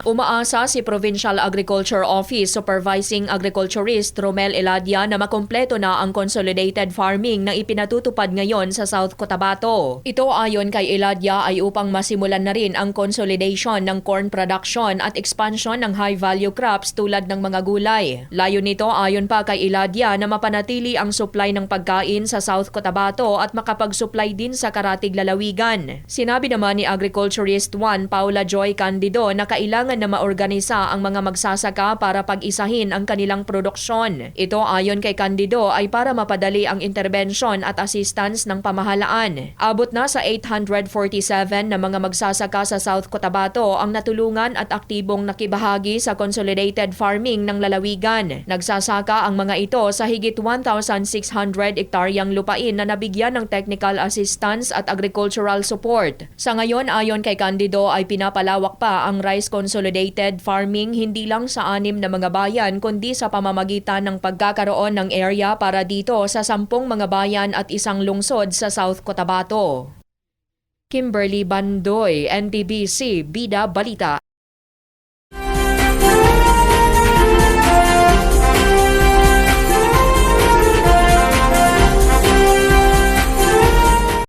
Umaasa si Provincial Agriculture Office Supervising Agriculturist Romel Eladia na makumpleto na ang consolidated farming na ipinatutupad ngayon sa South Cotabato. Ito ayon kay Eladia ay upang masimulan na rin ang consolidation ng corn production at expansion ng high-value crops tulad ng mga gulay. Layo nito ayon pa kay Eladia na mapanatili ang supply ng pagkain sa South Cotabato at makapag-supply din sa karatig lalawigan. Sinabi naman ni Agriculturist 1 Paula Joy Candido na kailangan na maorganisa ang mga magsasaka para pag-isahin ang kanilang produksyon. Ito ayon kay Candido ay para mapadali ang intervention at assistance ng pamahalaan. Abot na sa 847 na mga magsasaka sa South Cotabato ang natulungan at aktibong nakibahagi sa consolidated farming ng lalawigan. Nagsasaka ang mga ito sa higit 1,600 ektaryang lupain na nabigyan ng technical assistance at agricultural support. Sa ngayon ayon kay Candido ay pinapalawak pa ang rice consolidated farming hindi lang sa 6 na mga bayan kundi sa pamamagitan ng pagkakaroon ng area para dito sa 10 mga bayan at isang lungsod sa South Cotabato. Kimberly Bandoy, NTBC, Bida Balita.